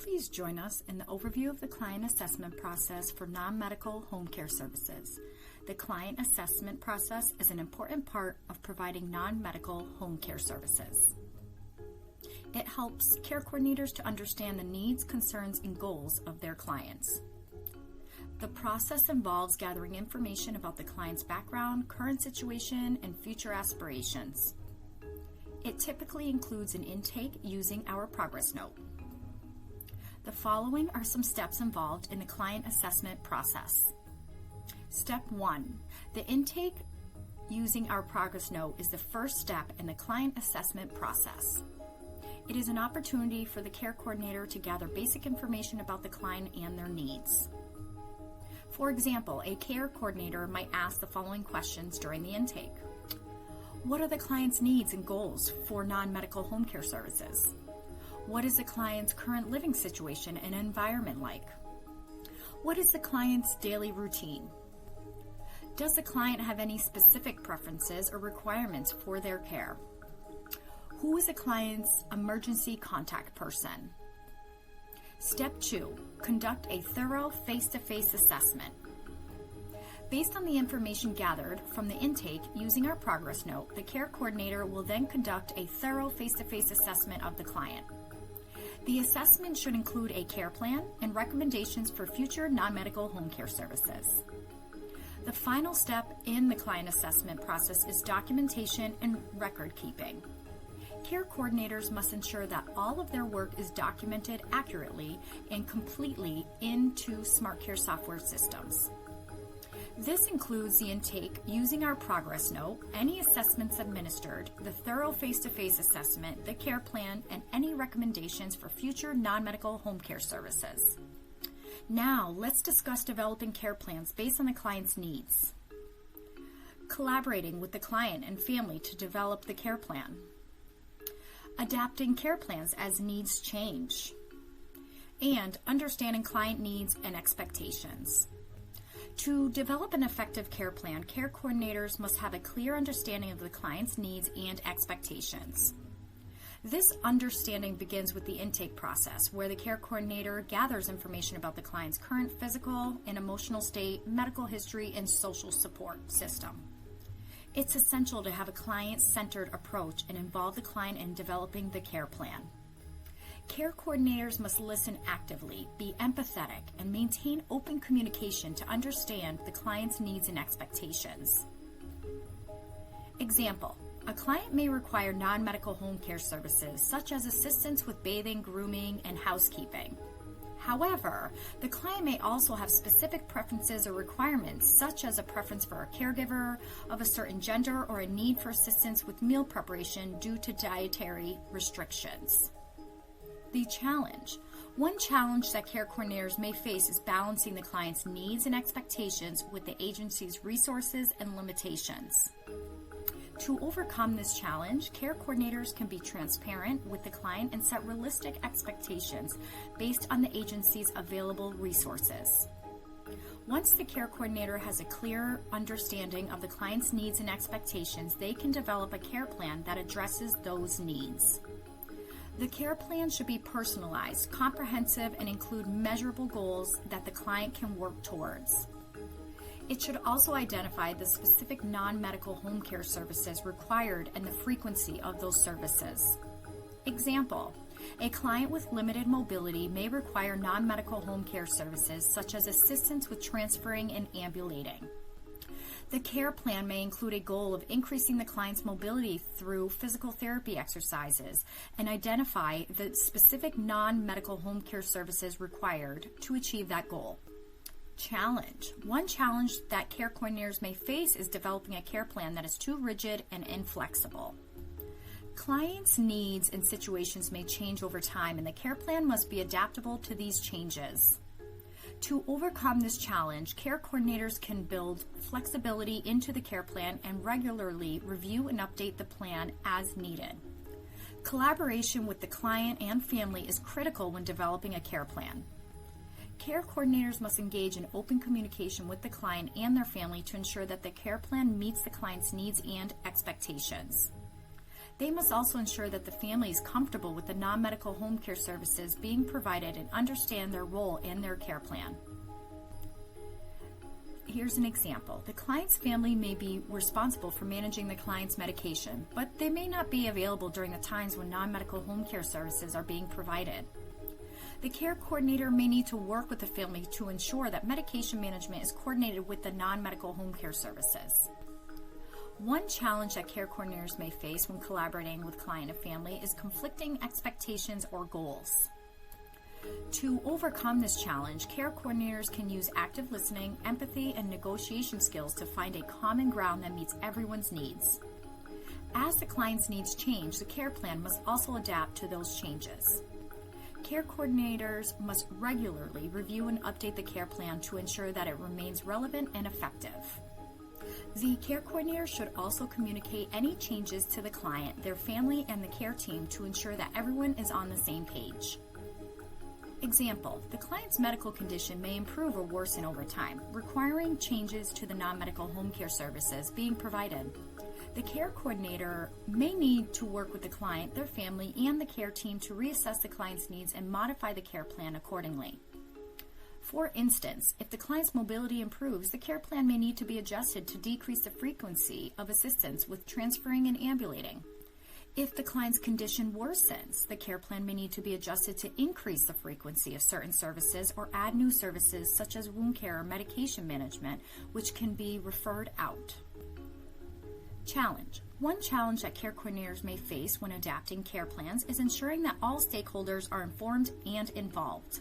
Please join us in the overview of the client assessment process for non-medical home care services. The client assessment process is an important part of providing non-medical home care services. It helps care coordinators to understand the needs, concerns, and goals of their clients. The process involves gathering information about the client's background, current situation, and future aspirations. It typically includes an intake using our progress note. The following are some steps involved in the client assessment process. Step 1. The intake using our progress note is the first step in the client assessment process. It is an opportunity for the care coordinator to gather basic information about the client and their needs. For example, a care coordinator might ask the following questions during the intake. What are the client's needs and goals for non-medical home care services? What is the client's current living situation and environment like? What is the client's daily routine? Does the client have any specific preferences or requirements for their care? Who is the client's emergency contact person? Step 2. Conduct a thorough face-to-face assessment. Based on the information gathered from the intake using our progress note, the care coordinator will then conduct a thorough face-to-face assessment of the client. The assessment should include a care plan and recommendations for future non-medical home care services. The final step in the client assessment process is documentation and record keeping. Care coordinators must ensure that all of their work is documented accurately and completely into SmartCare software systems. This includes the intake using our progress note, any assessments administered, the thorough face-to-face assessment, the care plan, and any recommendations for future non-medical home care services. Now, let's discuss developing care plans based on the client's needs. Collaborating with the client and family to develop the care plan. Adapting care plans as needs change. And understanding client needs and expectations. To develop an effective care plan, care coordinators must have a clear understanding of the client's needs and expectations. This understanding begins with the intake process, where the care coordinator gathers information about the client's current physical and emotional state, medical history, and social support system. It's essential to have a client-centered approach and involve the client in developing the care plan. Care coordinators must listen actively, be empathetic, and maintain open communication to understand the client's needs and expectations. Example, a client may require non-medical home care services such as assistance with bathing, grooming, and housekeeping. However, the client may also have specific preferences or requirements, such as a preference for a caregiver of a certain gender or a need for assistance with meal preparation due to dietary restrictions. The challenge. One challenge that care coordinators may face is balancing the client's needs and expectations with the agency's resources and limitations. To overcome this challenge, care coordinators can be transparent with the client and set realistic expectations based on the agency's available resources. Once the care coordinator has a clear understanding of the client's needs and expectations, they can develop a care plan that addresses those needs. The care plan should be personalized, comprehensive, and include measurable goals that the client can work towards. It should also identify the specific non-medical home care services required and the frequency of those services. Example, a client with limited mobility may require non-medical home care services such as assistance with transferring and ambulating. The care plan may include a goal of increasing the client's mobility through physical therapy exercises and identify the specific non-medical home care services required to achieve that goal. Challenge. One challenge that care coordinators may face is developing a care plan that is too rigid and inflexible. Clients' needs and situations may change over time, and the care plan must be adaptable to these changes. To overcome this challenge, care coordinators can build flexibility into the care plan and regularly review and update the plan as needed. Collaboration with the client and family is critical when developing a care plan. Care coordinators must engage in open communication with the client and their family to ensure that the care plan meets the client's needs and expectations. They must also ensure that the family is comfortable with the non-medical home care services being provided and understand their role in their care plan. Here's an example. The client's family may be responsible for managing the client's medication, but they may not be available during the times when non-medical home care services are being provided. The care coordinator may need to work with the family to ensure that medication management is coordinated with the non-medical home care services. One challenge that care coordinators may face when collaborating with client and family is conflicting expectations or goals. To overcome this challenge, care coordinators can use active listening, empathy, and negotiation skills to find a common ground that meets everyone's needs. As the client's needs change, the care plan must also adapt to those changes. Care coordinators must regularly review and update the care plan to ensure that it remains relevant and effective. The care coordinator should also communicate any changes to the client, their family, and the care team to ensure that everyone is on the same page. Example, the client's medical condition may improve or worsen over time, requiring changes to the non-medical home care services being provided. The care coordinator may need to work with the client, their family, and the care team to reassess the client's needs and modify the care plan accordingly. For instance, if the client's mobility improves, the care plan may need to be adjusted to decrease the frequency of assistance with transferring and ambulating. If the client's condition worsens, the care plan may need to be adjusted to increase the frequency of certain services or add new services such as wound care or medication management, which can be referred out. Challenge. One challenge that care coordinators may face when adapting care plans is ensuring that all stakeholders are informed and involved.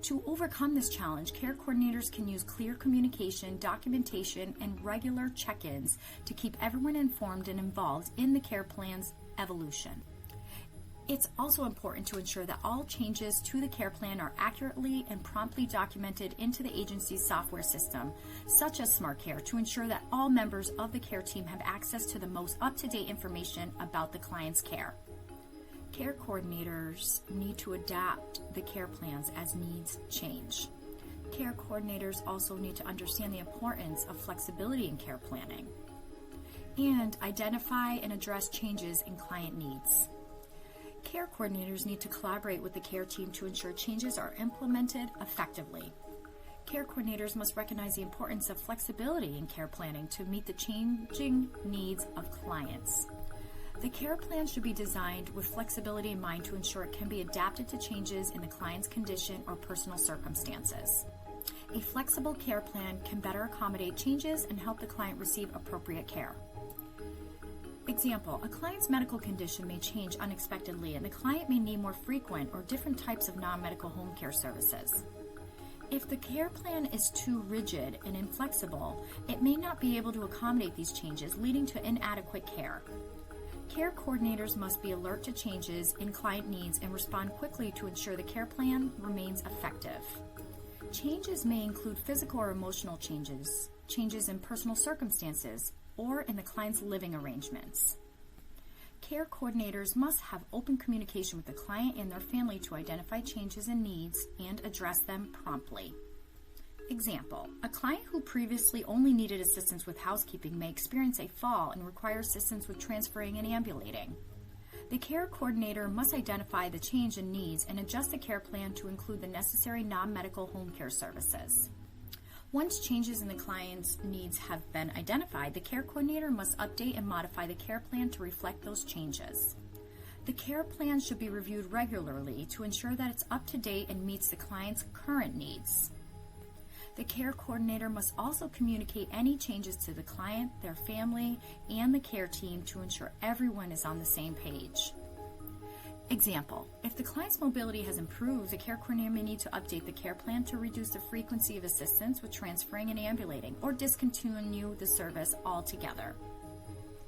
To overcome this challenge, care coordinators can use clear communication, documentation, and regular check-ins to keep everyone informed and involved in the care plan's evolution. It's also important to ensure that all changes to the care plan are accurately and promptly documented into the agency's software system, such as SmartCare, to ensure that all members of the care team have access to the most up-to-date information about the client's care. Care coordinators need to adapt the care plans as needs change. Care coordinators also need to understand the importance of flexibility in care planning and identify and address changes in client needs. Care coordinators need to collaborate with the care team to ensure changes are implemented effectively. Care coordinators must recognize the importance of flexibility in care planning to meet the changing needs of clients. The care plan should be designed with flexibility in mind to ensure it can be adapted to changes in the client's condition or personal circumstances. A flexible care plan can better accommodate changes and help the client receive appropriate care. Example, a client's medical condition may change unexpectedly and the client may need more frequent or different types of non-medical home care services. If the care plan is too rigid and inflexible, it may not be able to accommodate these changes, leading to inadequate care. Care coordinators must be alert to changes in client needs and respond quickly to ensure the care plan remains effective. Changes may include physical or emotional changes, changes in personal circumstances, or in the client's living arrangements. Care coordinators must have open communication with the client and their family to identify changes in needs and address them promptly. Example, a client who previously only needed assistance with housekeeping may experience a fall and require assistance with transferring and ambulating. The care coordinator must identify the change in needs and adjust the care plan to include the necessary non-medical home care services. Once changes in the client's needs have been identified, the care coordinator must update and modify the care plan to reflect those changes. The care plan should be reviewed regularly to ensure that it's up to date and meets the client's current needs. The care coordinator must also communicate any changes to the client, their family, and the care team to ensure everyone is on the same page. Example, if the client's mobility has improved, the care coordinator may need to update the care plan to reduce the frequency of assistance with transferring and ambulating or discontinue the service altogether.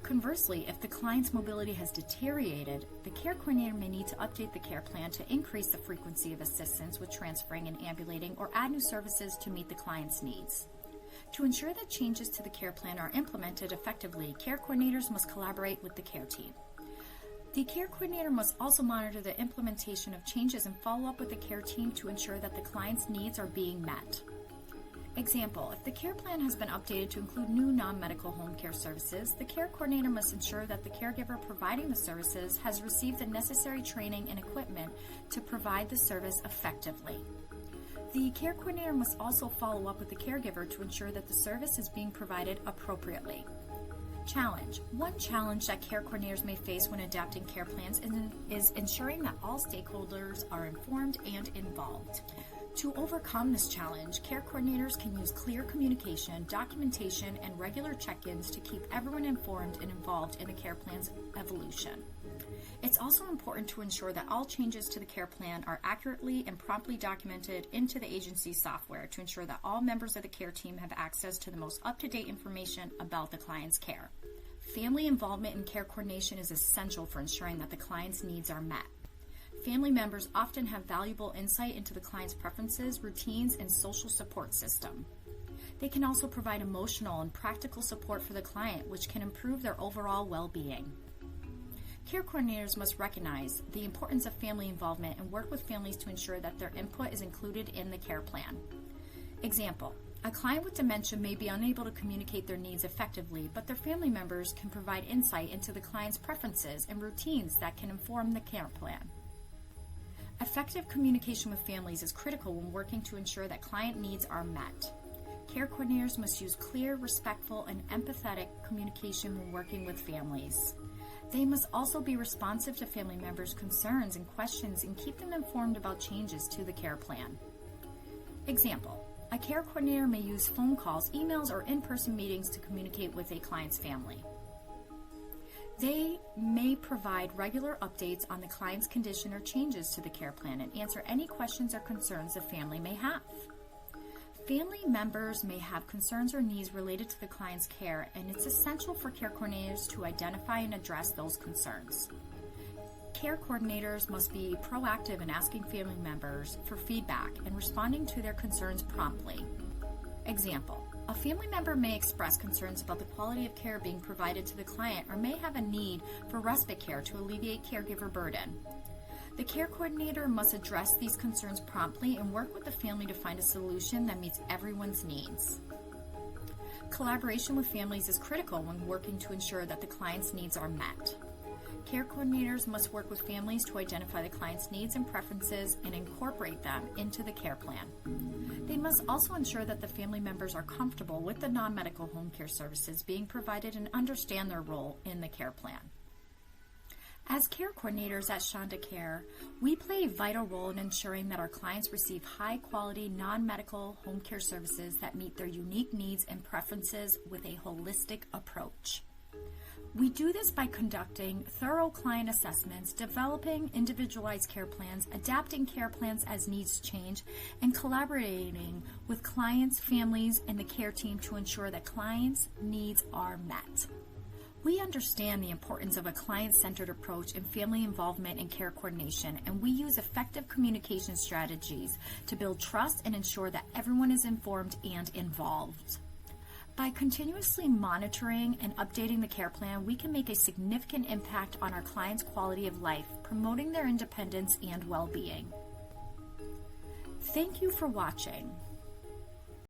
Conversely, if the client's mobility has deteriorated, the care coordinator may need to update the care plan to increase the frequency of assistance with transferring and ambulating or add new services to meet the client's needs. To ensure that changes to the care plan are implemented effectively, care coordinators must collaborate with the care team. The care coordinator must also monitor the implementation of changes and follow up with the care team to ensure that the client's needs are being met. Example, if the care plan has been updated to include new non-medical home care services, the care coordinator must ensure that the caregiver providing the services has received the necessary training and equipment to provide the service effectively. The care coordinator must also follow up with the caregiver to ensure that the service is being provided appropriately. Challenge. One challenge that care coordinators may face when adapting care plans is ensuring that all stakeholders are informed and involved. To overcome this challenge, care coordinators can use clear communication, documentation, and regular check-ins to keep everyone informed and involved in the care plan's evolution. It's also important to ensure that all changes to the care plan are accurately and promptly documented into the agency's software to ensure that all members of the care team have access to the most up-to-date information about the client's care. Family involvement in care coordination is essential for ensuring that the client's needs are met. Family members often have valuable insight into the client's preferences, routines, and social support system. They can also provide emotional and practical support for the client, which can improve their overall well-being. Care coordinators must recognize the importance of family involvement and work with families to ensure that their input is included in the care plan. Example, a client with dementia may be unable to communicate their needs effectively, but their family members can provide insight into the client's preferences and routines that can inform the care plan. Effective communication with families is critical when working to ensure that client needs are met. Care coordinators must use clear, respectful, and empathetic communication when working with families. They must also be responsive to family members' concerns and questions and keep them informed about changes to the care plan. Example, a care coordinator may use phone calls, emails, or in-person meetings to communicate with a client's family. They may provide regular updates on the client's condition or changes to the care plan and answer any questions or concerns the family may have. Family members may have concerns or needs related to the client's care, and it's essential for care coordinators to identify and address those concerns. Care coordinators must be proactive in asking family members for feedback and responding to their concerns promptly. Example, a family member may express concerns about the quality of care being provided to the client or may have a need for respite care to alleviate caregiver burden. The care coordinator must address these concerns promptly and work with the family to find a solution that meets everyone's needs. Collaboration with families is critical when working to ensure that the client's needs are met. Care coordinators must work with families to identify the client's needs and preferences and incorporate them into the care plan. They must also ensure that the family members are comfortable with the non-medical home care services being provided and understand their role in the care plan. As care coordinators at Shonda Care, we play a vital role in ensuring that our clients receive high-quality, non-medical home care services that meet their unique needs and preferences with a holistic approach. We do this by conducting thorough client assessments, developing individualized care plans, adapting care plans as needs change, and collaborating with clients, families, and the care team to ensure that clients' needs are met. We understand the importance of a client-centered approach in family involvement and care coordination, and we use effective communication strategies to build trust and ensure that everyone is informed and involved. By continuously monitoring and updating the care plan, we can make a significant impact on our clients' quality of life, promoting their independence and well-being. Thank you for watching.